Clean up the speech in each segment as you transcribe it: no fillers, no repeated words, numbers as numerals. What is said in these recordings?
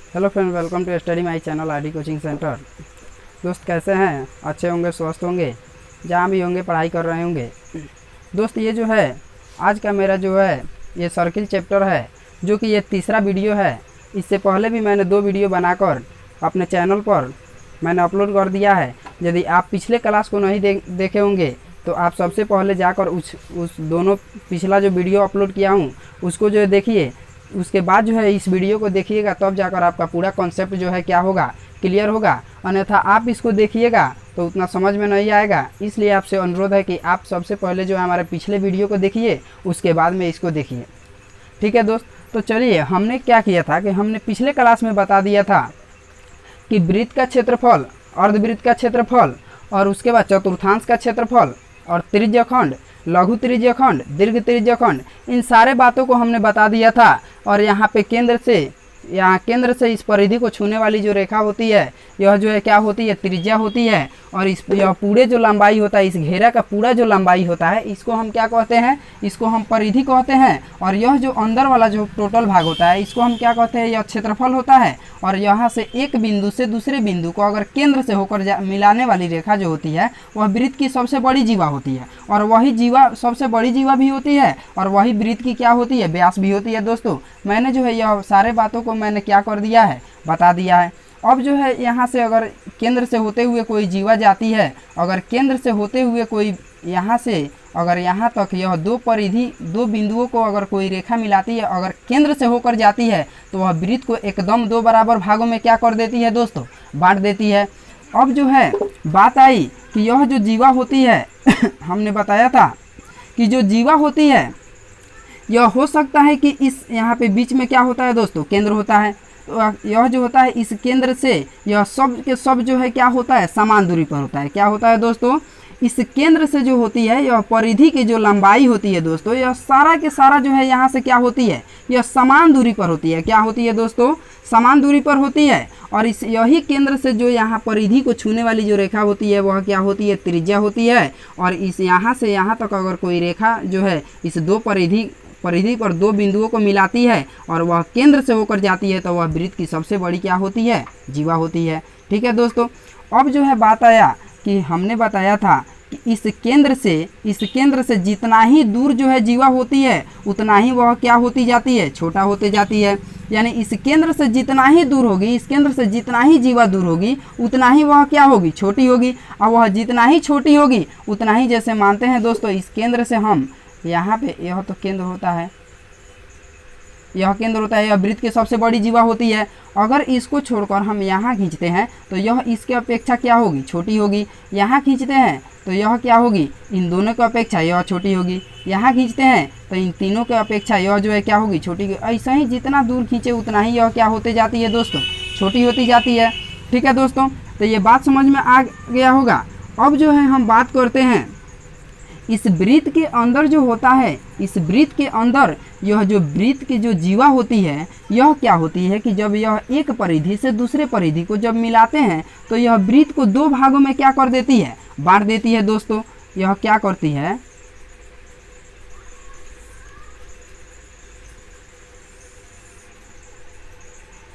Hello friend, welcome to study my channel RD coaching centre. दोस्त कैसे हैं? अच्छे होंगे, स्वस्थ होंगे, जहाँ भी होंगे पढ़ाई कर रहे होंगे। दोस्त ये जो है आज का मेरा जो है ये सर्किल चैप्टर है, जो कि ये तीसरा वीडियो है। इससे पहले भी मैंने 2 वीडियो बनाकर अपने चैनल पर मैंने अपलोड कर दिया है। यदि आप पिछले क्लास को नहीं देखे होंगे तो आप सबसे पहले जाकर उस दोनों पिछला जो वीडियो अपलोड किया हूँ उसको जो है देखिए। उसके बाद जो है इस वीडियो को देखिएगा, तब जाकर आपका पूरा कॉन्सेप्ट जो है क्या होगा, क्लियर होगा। अन्यथा आप इसको देखिएगा तो उतना समझ में नहीं आएगा। इसलिए आपसे अनुरोध है कि आप सबसे पहले जो है हमारे पिछले वीडियो को देखिए, उसके बाद में इसको देखिए। ठीक है दोस्त, तो चलिए हमने क्या किया था कि हमने पिछले क्लास में बता दिया था कि वृत्त का क्षेत्रफल, अर्धवृत्त का क्षेत्रफल और उसके बाद चतुर्थांश का क्षेत्रफल और त्रिज्यखंड, लघु त्रिज्यखंड, दीर्घ त्रिज्यखंड, इन सारे बातों को हमने बता दिया था। और यहाँ पे केंद्र से इस परिधि को छूने वाली जो रेखा होती है यह जो है क्या होती है, त्रिज्या होती है। और यह पूरे जो लंबाई होता है, इस घेरा का पूरा जो लंबाई होता है, इसको हम क्या कहते हैं, इसको हम परिधि कहते हैं। और यह जो अंदर वाला जो टोटल भाग होता है इसको हम क्या कहते हैं, यह क्षेत्रफल होता है। और यहाँ से एक बिंदु से दूसरे बिंदु को अगर केंद्र से होकर मिलाने वाली रेखा जो होती है वह वृत्त की सबसे बड़ी जीवा होती है। और वही जीवा सबसे बड़ी जीवा भी होती है और वही वृत्त की क्या होती है, व्यास भी होती है। दोस्तों मैंने जो है यह सारे बातों को मैंने क्या कर दिया है, बता दिया है। अब जो है यहाँ से अगर केंद्र से होते हुए कोई जीवा जाती है, अगर केंद्र से होते हुए कोई यहाँ से अगर यहाँ तक यह दो बिंदुओं को अगर कोई रेखा मिलाती है, अगर केंद्र से होकर जाती है तो वह वृत्त को एकदम 2 बराबर भागों में क्या कर देती है दोस्तों, बांट देती है। अब जो है बात आई कि यह जो जीवा होती है हमने बताया था कि जो जीवा होती है यह हो सकता है कि इस यहाँ पे बीच में क्या होता है दोस्तों, केंद्र होता है। तो यह जो होता है इस केंद्र से यह सब के सब जो है क्या होता है, समान दूरी पर होता है। क्या होता है दोस्तों, इस केंद्र से जो होती है यह परिधि की जो लंबाई होती है दोस्तों, यह सारा के सारा जो है यहाँ से क्या होती है, यह समान दूरी पर होती है। क्या होती है दोस्तों, समान दूरी पर होती है। और इस यही केंद्र से जो यहाँ परिधि को छूने वाली जो रेखा होती है वह क्या होती है, त्रिज्या होती है। और इस यहाँ से यहाँ तक अगर कोई रेखा जो है इस परिधि पर 2 बिंदुओं को मिलाती है और वह केंद्र से होकर जाती है तो वह वृत्त की सबसे बड़ी क्या होती है, जीवा होती है। ठीक है दोस्तों, अब जो है बात आया कि हमने बताया था कि इस केंद्र से जितना ही दूर जो है जीवा होती है उतना ही वह क्या होती जाती है, छोटा होते जाती है। यानी इस केंद्र से जितना ही दूर होगी, इस केंद्र से जितना ही जीवा दूर होगी उतना ही वह क्या होगी, छोटी होगी। और वह जितना ही छोटी होगी उतना ही, जैसे मानते हैं दोस्तों इस केंद्र से हम यहाँ पे, यह तो केंद्र होता है, यह केंद्र होता है, यह वृत्त की सबसे बड़ी जीवा होती है। अगर इसको छोड़कर हम यहाँ खींचते हैं तो यह इसके अपेक्षा क्या होगी, छोटी होगी। यहाँ खींचते हैं तो यह क्या होगी, इन दोनों की अपेक्षा यह छोटी होगी। यहाँ खींचते हैं तो इन तीनों के अपेक्षा यह जो है क्या होगी, छोटी होगी। ऐसा ही जितना दूर खींचे उतना ही यह क्या होते जाती है दोस्तों, छोटी होती जाती है। ठीक है दोस्तों, तो ये बात समझ में आ गया होगा। अब जो है हम बात करते हैं इस वृत्त के अंदर जो होता है, इस वृत्त के अंदर यह जो वृत्त की जो जीवा होती है यह क्या होती है कि जब यह एक परिधि से दूसरे परिधि को जब मिलाते हैं तो यह वृत्त को 2 भागों में क्या कर देती है, बांट देती है। दोस्तों यह क्या करती है,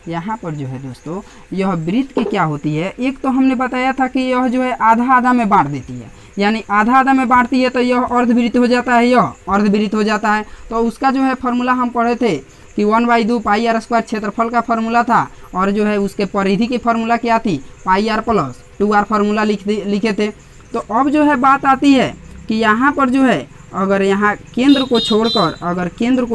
यहाँ पर जो है दोस्तों यह वृत्त की क्या होती है, एक तो हमने बताया था कि यह जो है आधा आधा में बांट देती है। यानी आधा आधा में बांटती है तो यह अर्धवृत्त हो जाता है, यह अर्धवृत्त हो जाता है। तो उसका जो है फार्मूला हम पढ़े थे कि 1/2 पाई r स्क्वायर क्षेत्रफल का फार्मूला था। और जो है उसके परिधि की फार्मूला क्या थी, पाई r प्लस 2r फार्मूला लिखे थे। तो अब जो है बात आती है कि यहाँ पर जो है अगर यहाँ केंद्र को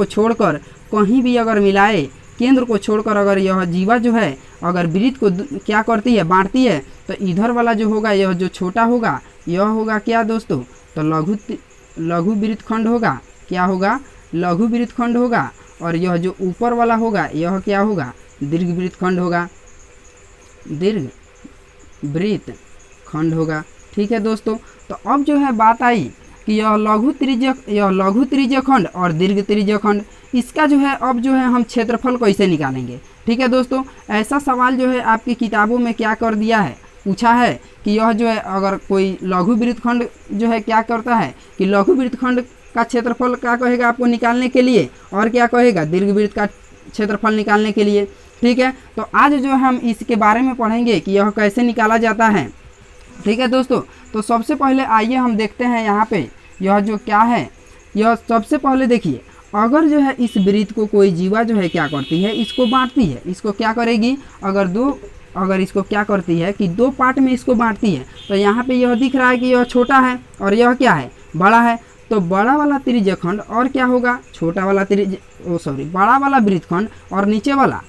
छोड़कर कहीं भी अगर मिलाए, केंद्र को छोड़कर अगर यह जीवा जो है अगर वृत्त को क्या करती है, बांटती है, तो इधर वाला जो होगा यह जो छोटा होगा यह होगा क्या दोस्तों, तो लघु वृत्तखंड होगा। क्या होगा, लघु वृत्तखंड होगा। और यह जो ऊपर वाला होगा यह क्या होगा, दीर्घ वृत्तखंड होगा, दीर्घ वृत्तखंड होगा। ठीक है दोस्तों, तो अब जो है बात आई कि यह लघु त्रिज्यखंड और दीर्घ त्रिज्यखंड, इसका जो है अब जो है हम क्षेत्रफल कैसे निकालेंगे। ठीक है दोस्तों, ऐसा सवाल जो है आपकी किताबों में क्या कर दिया है, पूछा है कि यह जो है अगर कोई लघु वृत्तखंड जो है क्या करता है कि लघु वृत्तखंड का क्षेत्रफल क्या कहेगा आपको निकालने के लिए, और क्या कहेगा, दीर्घवृत्त का क्षेत्रफल निकालने के लिए। ठीक है, तो आज जो हम इसके बारे में पढ़ेंगे कि यह कैसे निकाला जाता है। ठीक है दोस्तों, तो सबसे पहले आइए हम देखते हैं यहाँ पे यह जो क्या है। यह सबसे पहले देखिए, अगर जो है इस वृत्त को कोई जीवा जो है क्या करती है, इसको बांटती है। इसको क्या करेगी, अगर इसको क्या करती है कि 2 पार्ट में इसको बांटती है। तो यहाँ पे यह दिख रहा है कि यह छोटा है और यह क्या है, बड़ा है। तो बड़ा वाला त्रिज्यखंड और क्या होगा, छोटा वाला बड़ा वाला वृत्तखंड और नीचे वाला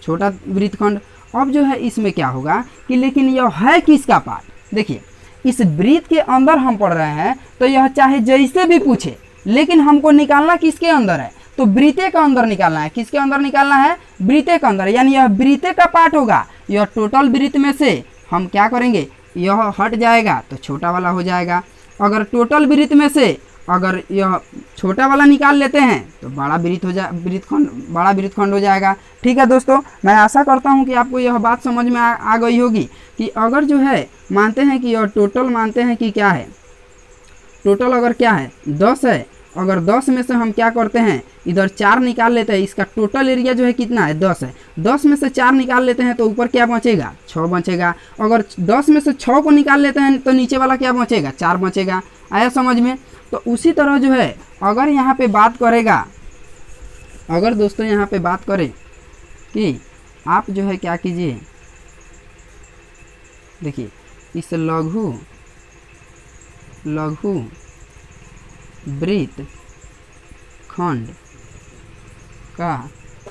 छोटा वृत्तखंड। अब जो है इसमें क्या होगा कि लेकिन यह है किसका पार्ट। देखिए, इस वृत्त के अंदर हम पढ़ रहे हैं, तो यह चाहे जैसे भी पूछे, लेकिन हमको निकालना किसके अंदर है, तो वृत्ते का अंदर निकालना है। किसके अंदर निकालना है, वृत्ते के अंदर, यानी यह वृत्ते का पार्ट होगा। यह टोटल वृत्त में से हम क्या करेंगे, यह हट जाएगा तो छोटा वाला हो जाएगा। अगर टोटल वृत्त में से अगर यह छोटा वाला निकाल लेते हैं तो बड़ा वृत्तखंड हो जाएगा। ठीक है दोस्तों, मैं आशा करता हूं कि आपको यह बात समझ में आ गई होगी कि अगर जो है मानते हैं कि यह टोटल मानते हैं कि क्या है, टोटल अगर क्या है 10 है, अगर 10 में से हम क्या करते हैं इधर 4 निकाल लेते हैं। इसका टोटल एरिया जो है कितना है, 10 है। 10 में से 4 निकाल लेते हैं तो ऊपर क्या बचेगा, 6 बचेगा। अगर 10 में से 6 को निकाल लेते हैं तो नीचे वाला क्या बचेगा, 4 बचेगा। आया समझ में। तो उसी तरह जो है अगर यहाँ पे बात करेगा, अगर दोस्तों यहाँ पे बात करें कि आप जो है क्या कीजिए, देखिए इस लघु वृत्त खंड का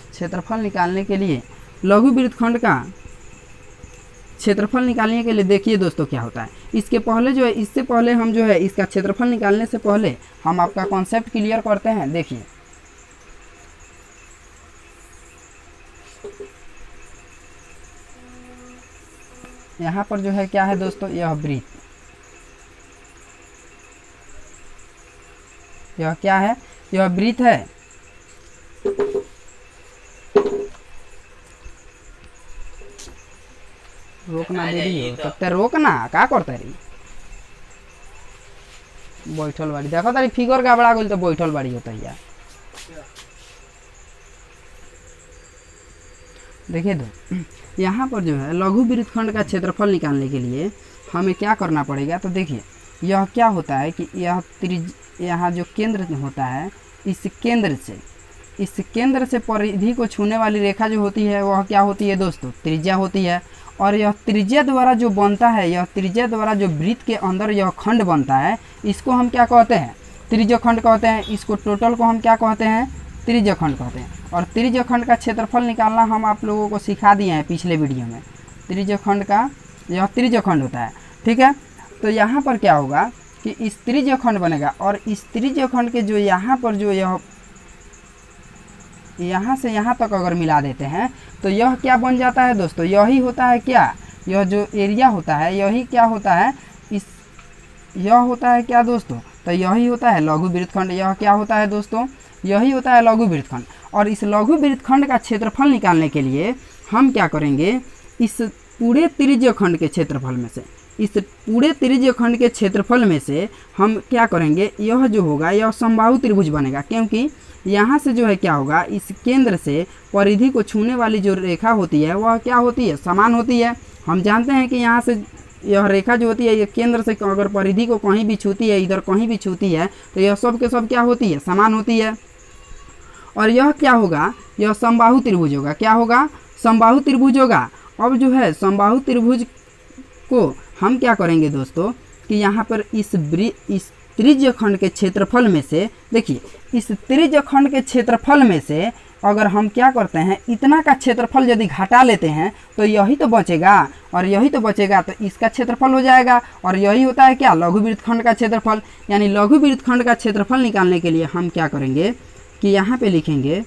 क्षेत्रफल निकालने के लिए, लघु वृत्त खंड का क्षेत्रफल निकालने के लिए देखिए दोस्तों क्या होता है। इसके पहले जो है, इससे पहले हम जो है इसका क्षेत्रफल निकालने से पहले हम आपका कॉन्सेप्ट क्लियर करते हैं। देखिए यहाँ पर जो है क्या है दोस्तों, यह वृत्त, यह क्या है, यह वृत्त है। रोकना दे रही हो तब रोकना का करते रही, बैठल बाड़ी देखो तारी फिगर गड़बड़ा गई तो बैठल बाड़ी होता है। देखिए तो यहाँ पर जो है लघु वृत्तखंड का क्षेत्रफल निकालने के लिए हमें क्या करना पड़ेगा। तो देखिए यह क्या होता है कि यहाँ जो केंद्र होता है, इस केंद्र से परिधि को छूने वाली रेखा जो होती है वह क्या होती है दोस्तों, त्रिज्या होती है। और यह त्रिज्या द्वारा जो बनता है, यह त्रिज्या द्वारा जो वृत्त के अंदर यह खंड बनता है, इसको हम क्या कहते हैं, त्रिज्यखंड कहते हैं। इसको टोटल को हम क्या कहते हैं, त्रिज्यखंड कहते हैं। और त्रिज्यखंड का क्षेत्रफल निकालना हम आप लोगों को सिखा दिए हैं पिछले वीडियो में। त्रिज्यखंड का यह त्रिज्यखंड होता है। ठीक है, तो यहाँ पर क्या होगा कि इस त्रिज्यखंड बनेगा और इस त्रिज्यखंड के जो यहाँ पर जो यह यहाँ से यहाँ तक अगर मिला देते हैं तो यह क्या बन जाता है दोस्तों, यही होता है क्या, यह जो एरिया होता है यही क्या होता है, यह होता है क्या दोस्तों, तो यही होता है लघु वृत्तखंड। यह क्या होता है दोस्तों, यही होता है लघु वृत्तखंड। और इस लघु वृत्तखंड का क्षेत्रफल निकालने के लिए हम क्या करेंगे, इस पूरे त्रिज्यखंड के क्षेत्रफल में से, इस पूरे त्रिज्यखंड के क्षेत्रफल में से हम क्या करेंगे, यह जो होगा यह समबाहु त्रिभुज बनेगा। क्योंकि यहाँ से जो है क्या होगा, इस केंद्र से परिधि को छूने वाली जो रेखा होती है वह क्या होती है, समान होती है। हम जानते हैं कि यहाँ से यह रेखा जो होती है ये केंद्र से अगर परिधि को कहीं भी छूती है, इधर कहीं भी छूती है, तो यह सब के सब क्या होती है, समान होती है। और यह क्या होगा, यह समबाहु त्रिभुज होगा। क्या होगा, समबाहु त्रिभुज होगा। अब जो है समबाहु त्रिभुज को हम क्या करेंगे दोस्तों कि यहाँ पर इस त्रिज्यखंड के क्षेत्रफल में से, देखिए इस त्रिज्यखंड के क्षेत्रफल में से अगर हम क्या करते हैं, इतना का क्षेत्रफल यदि घटा लेते हैं तो यही तो बचेगा, और यही तो बचेगा तो इसका क्षेत्रफल हो जाएगा। और यही होता है क्या, लघु वृत्तखंड का क्षेत्रफल। यानी लघु वृत्तखंड का क्षेत्रफल निकालने के लिए हम क्या करेंगे कि यहाँ पे लिखेंगे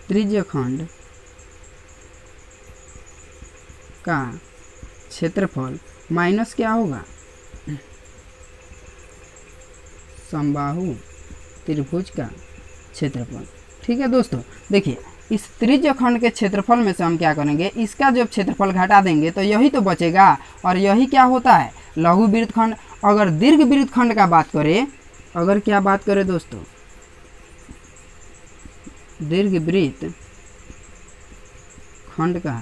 त्रिज्यखंड का क्षेत्रफल माइनस क्या होगा, समबाहु त्रिभुज का क्षेत्रफल। ठीक है दोस्तों, देखिए इस त्रिज्यखंड के क्षेत्रफल में से हम क्या करेंगे, इसका जब क्षेत्रफल घटा देंगे तो यही तो बचेगा। और यही क्या होता है, लघु वृत्तखंड। अगर दीर्घ वृत्तखंड का बात करें, अगर क्या बात करें दोस्तों, दीर्घ वृत्तखंड का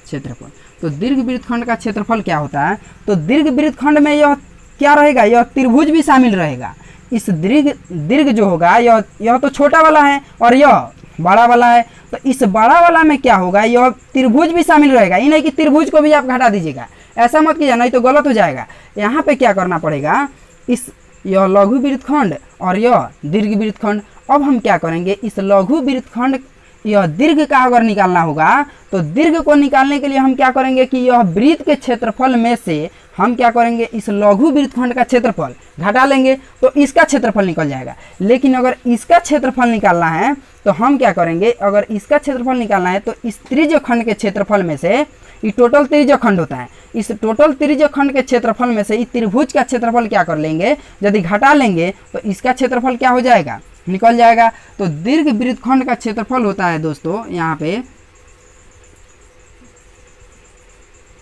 क्षेत्रफल, तो दीर्घ वृत्तखंड का क्षेत्रफल क्या होता है, तो दीर्घ वृत्तखंड में यह क्या रहेगा, यह त्रिभुज भी शामिल रहेगा। इस दीर्घ जो होगा यह तो छोटा वाला है और यह बड़ा वाला है, तो इस बड़ा वाला में क्या होगा, यह त्रिभुज भी शामिल रहेगा। ये नहीं कि त्रिभुज को भी आप घटा दीजिएगा, ऐसा मत कीजिए, नहीं तो गलत हो जाएगा। यहाँ पे क्या करना पड़ेगा, यह लघु वृत्तखंड और यह दीर्घ वृत्तखंड। अब हम क्या करेंगे, इस लघु वृत्तखंड, यह दीर्घ का अगर निकालना होगा तो दीर्घ को निकालने के लिए हम क्या करेंगे कि यह वृत्त के क्षेत्रफल में से हम क्या करेंगे, इस लघु वृत्तखंड का क्षेत्रफल घटा लेंगे तो इसका क्षेत्रफल निकल जाएगा। लेकिन अगर इसका क्षेत्रफल निकालना है तो हम क्या करेंगे, अगर इसका क्षेत्रफल निकालना है तो इस त्रिज्य खंड के क्षेत्रफल में से, ये टोटल त्रिज्य खंड होता है, इस टोटल त्रिज्य खंड के क्षेत्रफल में से इस त्रिभुज का क्षेत्रफल क्या कर लेंगे, यदि घटा लेंगे तो इसका क्षेत्रफल क्या हो जाएगा, निकल जाएगा। तो दीर्घ वृत्तखंड का क्षेत्रफल होता है दोस्तों, यहाँ पे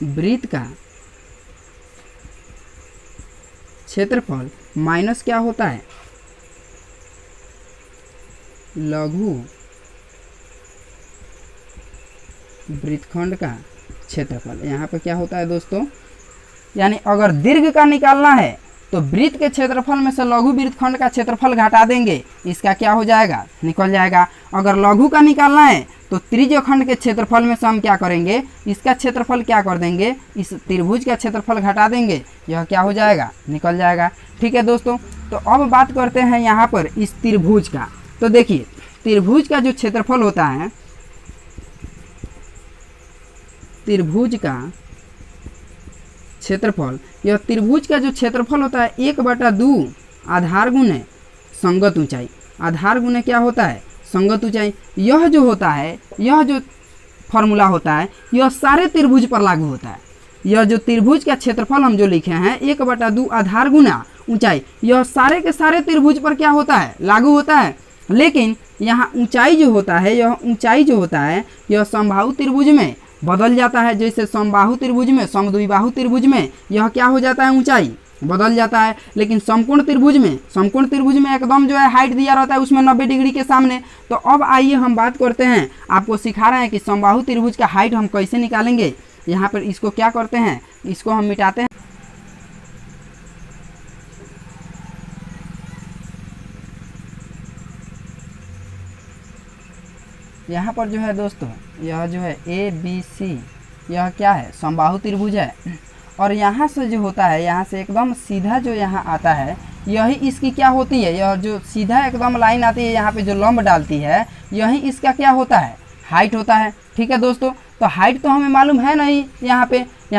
वृत्त का क्षेत्रफल माइनस क्या होता है, लघु वृत्तखंड का क्षेत्रफल। यहाँ पे क्या होता है दोस्तों, यानी अगर दीर्घ का निकालना है तो वृत्त के क्षेत्रफल में से लघु वृत्तखंड का क्षेत्रफल घटा देंगे, इसका क्या हो जाएगा, निकल जाएगा। अगर लघु का निकालना है तो त्रिज्य खंड के क्षेत्रफल में से हम क्या करेंगे, इसका क्षेत्रफल क्या कर देंगे, इस त्रिभुज का क्षेत्रफल घटा देंगे, यह क्या हो जाएगा, निकल जाएगा। ठीक है दोस्तों, तो अब बात करते हैं यहाँ पर इस त्रिभुज का। तो देखिए त्रिभुज का जो क्षेत्रफल होता है, त्रिभुज का क्षेत्रफल, यह त्रिभुज का जो क्षेत्रफल होता है 1/2 आधार गुणे संगत ऊंचाई। आधार गुणे क्या होता है, संगत ऊंचाई। यह जो होता है, यह जो फॉर्मूला होता है, यह सारे त्रिभुज पर लागू होता है। यह जो त्रिभुज का क्षेत्रफल हम जो लिखे हैं 1/2 आधार गुना ऊंचाई, यह सारे के सारे त्रिभुज पर क्या होता है, लागू होता है। लेकिन यहाँ ऊंचाई जो होता है, यह ऊंचाई जो होता है यह समबाहु त्रिभुज में बदल जाता है। जैसे समबाहु त्रिभुज में, समद्विबाहु त्रिभुज में यह क्या हो जाता है, ऊंचाई बदल जाता है। लेकिन समकोण त्रिभुज में, समकोण त्रिभुज में एकदम जो है हाइट दिया रहता है उसमें 90 डिग्री के सामने। तो अब आइए हम बात करते हैं, आपको सिखा रहे हैं कि समबाहु त्रिभुज का हाइट हम कैसे निकालेंगे। यहाँ पर इसको क्या करते हैं, इसको हम मिटाते हैं। यहाँ पर जो है दोस्तों, यह जो है ABC, यह क्या है, समबाहु त्रिभुज है। और यहाँ से जो होता है, यहाँ से एकदम सीधा जो यहाँ आता है, यही इसकी क्या होती है, यह जो सीधा एकदम लाइन आती है यहाँ पे जो लंब डालती है, यही इसका क्या होता है, हाइट होता है। ठीक है दोस्तों, तो हाइट तो हमें मालूम है नहीं, यहाँ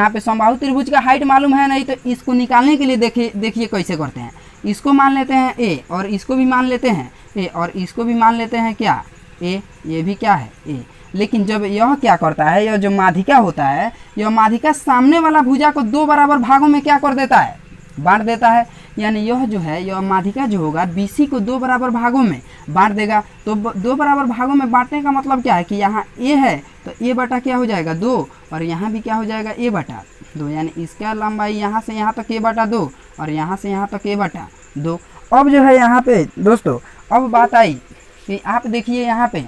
पे समबाहु त्रिभुज का हाइट मालूम है नहीं। तो इसको निकालने के लिए देखिए कैसे करते हैं। इसको मान लेते हैं A और इसको भी मान लेते हैं A और इसको भी मान लेते हैं क्या, A, ये भी क्या है A। लेकिन जब यह क्या करता है, यह जो माध्यिका होता है, यह माध्यिका सामने वाला भुजा को 2 बराबर भागों में क्या कर देता है, बांट देता है। यानी यह जो है, यह माध्यिका जो होगा BC को 2 बराबर भागों में बांट देगा। तो 2 बराबर भागों में बांटने का मतलब क्या है कि यहाँ A है तो A बटा क्या हो जाएगा 2, और यहाँ भी क्या हो जाएगा A बटा 2। यानी इसका लंबाई यहाँ से यहाँ तक A बटा 2 और यहाँ से यहाँ तक A बटा 2। अब जो है यहाँ पे दोस्तों, अब बात आई कि आप देखिए यहाँ पे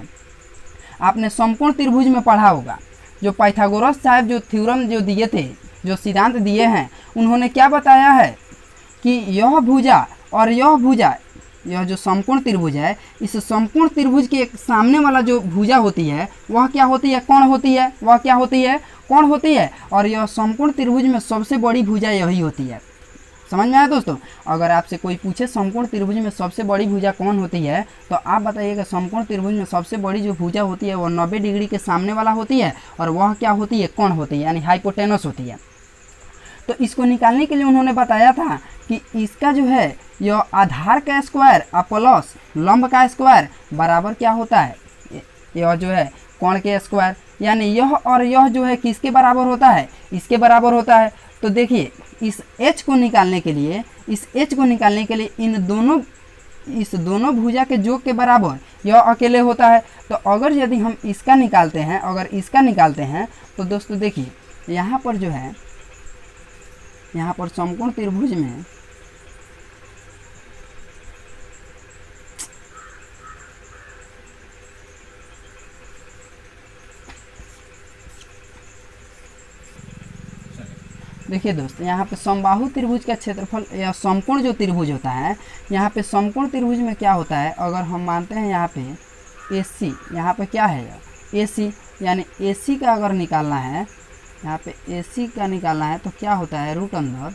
आपने समकोण त्रिभुज में पढ़ा होगा, जो पाइथागोरस साहब जो थ्योरम जो दिए थे, जो सिद्धांत दिए हैं, उन्होंने क्या बताया है कि यह भुजा और यह भुजा, यह जो समकोण त्रिभुज है, इस समकोण त्रिभुज के सामने वाला जो भुजा होती है वह क्या होती है, कोण होती है। वह क्या होती है, कोण होती है। और यह समकोण त्रिभुज में सबसे बड़ी भुजा यही होती है। समझ में आया दोस्तों। अगर आपसे कोई पूछे समकोण त्रिभुज में सबसे बड़ी भुजा कौन होती है, तो आप बताइएगा समकोण त्रिभुज में सबसे बड़ी जो भुजा होती है वह 90 डिग्री के सामने वाला होती है, और वह क्या होती है, कोण होती है, यानी हाइपोटेनस होती है। तो इसको निकालने के लिए उन्होंने बताया था कि इसका जो है यह आधार का स्क्वायर और प्लस लंब का स्क्वायर बराबर क्या होता है, यह जो है कोण के स्क्वायर। यानी यह और यह जो है किसके बराबर होता है, इसके बराबर होता है। तो देखिए इस h को निकालने के लिए, इस दोनों भुजा के योग के बराबर यह अकेले होता है। तो अगर यदि हम इसका निकालते हैं, तो दोस्तों देखिए यहाँ पर जो है यहाँ पर समकोण त्रिभुज में देखिए दोस्त, यहाँ पे समबाहु त्रिभुज का क्षेत्रफल या समकोण जो त्रिभुज होता है, यहाँ पे समकोण त्रिभुज में क्या होता है, अगर हम मानते हैं यहाँ पे AC, यहाँ पे क्या है AC, यानी AC का अगर निकालना है, यहाँ पे AC का निकालना है तो क्या होता है, रूट अंदर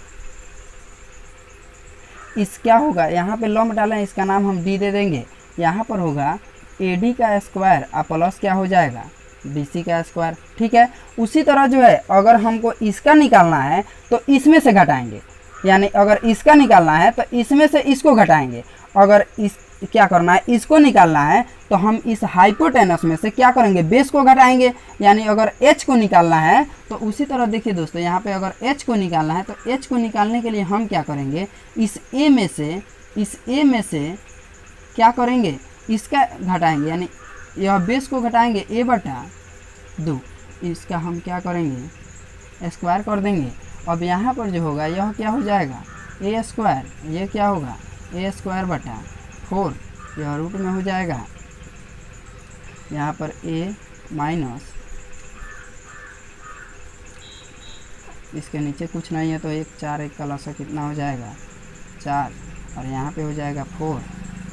इस क्या होगा, यहाँ पे लंब डालें, इसका नाम हम D दे देंगे। यहाँ पर होगा AD का स्क्वायर और प्लस क्या हो जाएगा, BC का स्क्वायर। ठीक है, उसी तरह जो है अगर हमको इसका निकालना है तो इसमें से घटाएंगे, यानी अगर इसका निकालना है तो इसमें से इसको घटाएंगे। अगर इस क्या करना है, इसको निकालना है तो हम इस हाइपोटेनस में से क्या करेंगे, बेस को घटाएंगे। यानी अगर H को निकालना है तो उसी तरह देखिए दोस्तों, यहाँ पे अगर H को निकालना है तो H को निकालने के लिए हम क्या करेंगे, इस A में से क्या करेंगे, इसका घटाएंगे, यानी यह बेस को घटाएंगे a/2, इसका हम क्या करेंगे, स्क्वायर कर देंगे। अब यहाँ पर जो होगा यह क्या हो जाएगा, a², ये क्या होगा a²/4, यह रूट में हो जाएगा। यहाँ पर a माइनस, इसके नीचे कुछ नहीं है तो 1 4 1 का लसा कितना हो जाएगा 4, और यहाँ पे हो जाएगा 4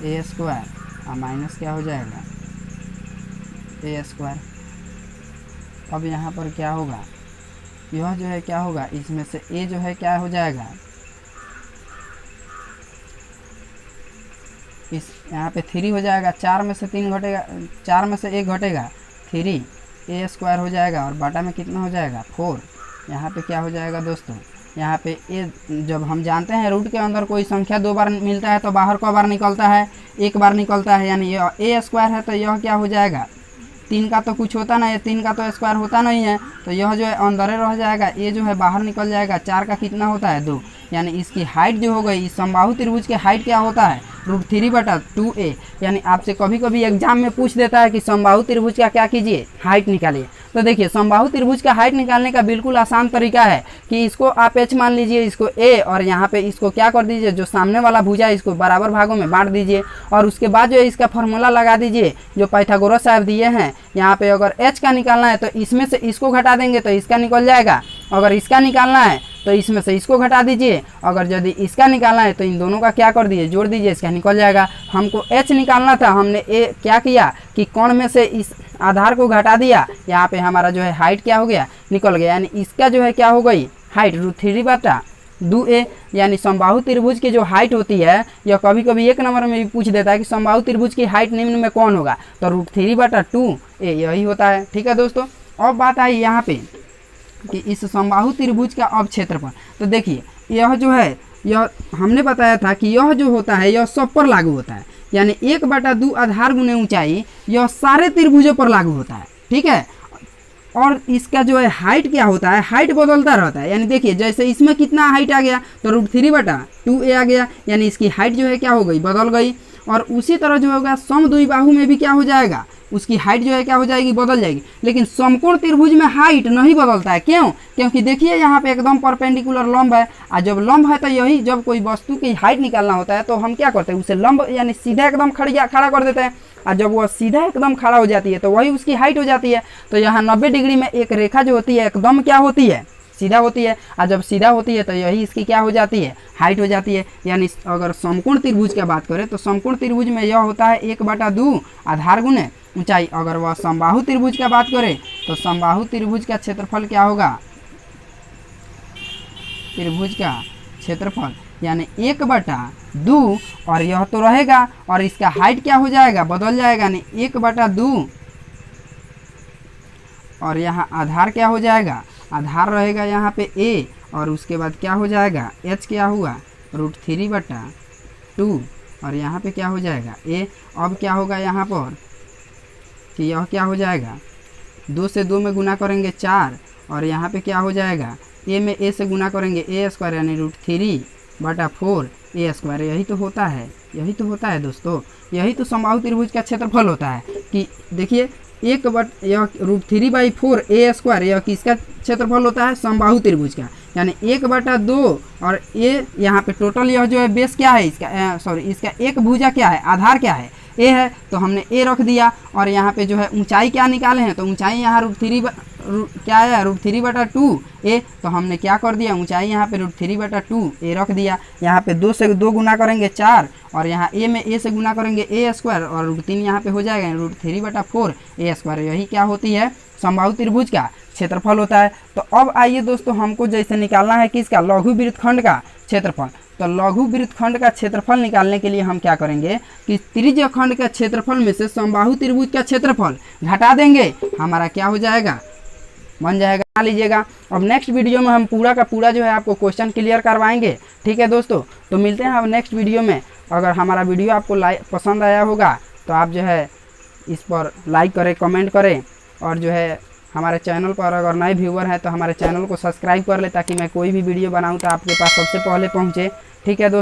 a² और माइनस क्या हो जाएगा a²। अब यहाँ पर क्या होगा, यह जो है क्या होगा, इसमें से a जो है क्या हो जाएगा, इस यहाँ पे 3 हो जाएगा, 4 में से 3 घटेगा, 4 में से 1 घटेगा 3, a² हो जाएगा और बाटा में कितना हो जाएगा 4। यहाँ पे क्या हो जाएगा दोस्तों, यहाँ पे a, जब हम जानते हैं रूट के अंदर कोई संख्या 2 बार मिलता है तो बाहर क बार निकलता है, 1 बार निकलता है, यानी यह a² है तो यह क्या हो जाएगा, 3 का तो कुछ होता नहीं है, 3 का तो स्क्वायर होता नहीं है, तो यह जो है अंदर रह जाएगा, ये जो है बाहर निकल जाएगा। 4 का कितना होता है 2, यानी इसकी हाइट जो हो गई, इस समबाहु त्रिभुज की हाइट क्या होता है, √3/2a। यानी आपसे कभी कभी एग्जाम में पूछ देता है कि समबाहु त्रिभुज का क्या कीजिए, हाइट निकालिए। तो देखिए समबाहु त्रिभुज का हाइट निकालने का बिल्कुल आसान तरीका है कि इसको आप h मान लीजिए, इसको a, और यहाँ पे इसको क्या कर दीजिए, जो सामने वाला भुजा है इसको बराबर भागों में बांट दीजिए, और उसके बाद जो है इसका फॉर्मूला लगा दीजिए जो पाइथागोरस साहब दिए हैं। यहाँ पे अगर h का निकालना है तो इसमें से इसको घटा देंगे तो इसका निकल जाएगा, अगर इसका निकालना है तो इसमें से इसको घटा दीजिए, अगर यदि इसका निकालना है तो इन दोनों का क्या कर दीजिए, जोड़ दीजिए, इसका निकल जाएगा। हमको h निकालना था, हमने क्या किया कि कोण में से इस आधार को घटा दिया, यहाँ पे हमारा जो है हाइट क्या हो गया, निकल गया, यानी इसका जो है क्या हो गई हाइट √3/2a। यानी समबाहु त्रिभुज की जो हाइट होती है, यह कभी कभी 1 नंबर में भी पूछ देता है कि समबाहु त्रिभुज की हाइट निम्न में कौन होगा, तो √3/2a यही होता है। ठीक है दोस्तों, अब बात आई यहाँ पे कि इस समबाहु त्रिभुज का अब क्षेत्रफल। तो देखिए यह जो है, यह हमने बताया था कि यह जो होता है यह सब पर लागू होता है, यानी 1/2 आधार गुने ऊंचाई, यह सारे त्रिभुजों पर लागू होता है। ठीक है, और इसका जो है हाइट क्या होता है, हाइट बदलता रहता है। यानी देखिए जैसे इसमें कितना हाइट आ गया तो √3/2a आ गया, यानी इसकी हाइट जो है क्या हो गई, बदल गई। और उसी तरह जो होगा समद्विबाहु में भी क्या हो जाएगा, उसकी हाइट जो है क्या हो जाएगी, बदल जाएगी। लेकिन समकोण त्रिभुज में हाइट नहीं बदलता है, क्यों, क्योंकि देखिए यहाँ पे एकदम परपेंडिकुलर लंब है, और जब लंब है तो यही जब कोई वस्तु की हाइट निकालना होता है तो हम क्या करते हैं, उसे लंब यानी सीधा एकदम खड़ा कर देते हैं, और जब वह सीधा एकदम खड़ा हो जाती है तो वही उसकी हाइट हो जाती है। तो यहाँ 90 डिग्री में एक रेखा जो होती है एकदम क्या होती है, सीधा होती है, और जब सीधा होती है तो यही इसकी क्या हो जाती है, हाइट हो जाती है। यानी अगर समकोण त्रिभुज की बात करें तो समकोण त्रिभुज में यह होता है 1/2 आधार गुने ऊंचाई। अगर वह समबाहु त्रिभुज की बात करें तो समबाहु त्रिभुज का क्षेत्रफल क्या होगा, त्रिभुज का क्षेत्रफल यानी 1/2, और यह तो रहेगा, और इसका हाइट क्या हो जाएगा, बदल जाएगा, यानी 1/2, और यहाँ आधार क्या हो जाएगा, आधार रहेगा यहाँ पे a, और उसके बाद क्या हो जाएगा, h क्या हुआ √3/2, और यहाँ पे क्या हो जाएगा a। अब क्या होगा यहाँ पर कि यह क्या हो जाएगा, 2 से 2 में गुना करेंगे 4, और यहाँ पे क्या हो जाएगा, a में a से गुना करेंगे a² यानी √3/4 a²। यही तो होता है, यही तो होता है दोस्तों, यही तो समबाहु त्रिभुज का क्षेत्रफल होता है कि देखिए यह √3/4 a², यह किसका क्षेत्रफल होता है, समबाहु त्रिभुज का। यानी 1/2 और ये यहाँ पे टोटल यह जो है बेस क्या है इसका, सॉरी इसका एक भुजा क्या है, आधार क्या है, ए है, तो हमने ए रख दिया। और यहाँ पे जो है ऊंचाई क्या निकाले हैं, तो ऊंचाई यहाँ क्या है √3/2 ए, तो हमने क्या कर दिया, ऊंचाई यहाँ पे √3/2 ए रख दिया। यहाँ पे 2 से 2 गुना करेंगे 4, और यहाँ ए में ए से गुना करेंगे a² और √3 यहाँ पे हो जाएगा √3/4 a²। यही क्या होती है, समबाहु त्रिभुज का क्षेत्रफल होता है। तो अब आइए दोस्तों, हमको जैसे निकालना है किसका, लघु वृत्तखंड का क्षेत्रफल। तो लघु वृत्तखंड का क्षेत्रफल निकालने के लिए हम क्या करेंगे कि त्रिज्य खंड का क्षेत्रफल में से समबाहु त्रिभुज का क्षेत्रफल घटा देंगे, हमारा क्या हो जाएगा, बन जाएगा, मान लीजिएगा। अब नेक्स्ट वीडियो में हम पूरा का पूरा जो है आपको क्वेश्चन क्लियर करवाएंगे। ठीक है दोस्तों, तो मिलते हैं अब नेक्स्ट वीडियो में। अगर हमारा वीडियो आपको पसंद आया होगा तो आप जो है इस पर लाइक करें, कमेंट करें, और जो है हमारे चैनल पर अगर नए व्यूअर हैं तो हमारे चैनल को सब्सक्राइब कर ले, ताकि मैं कोई भी वीडियो बनाऊं तो आपके पास सबसे पहले पहुंचे। ठीक है दोस्तों।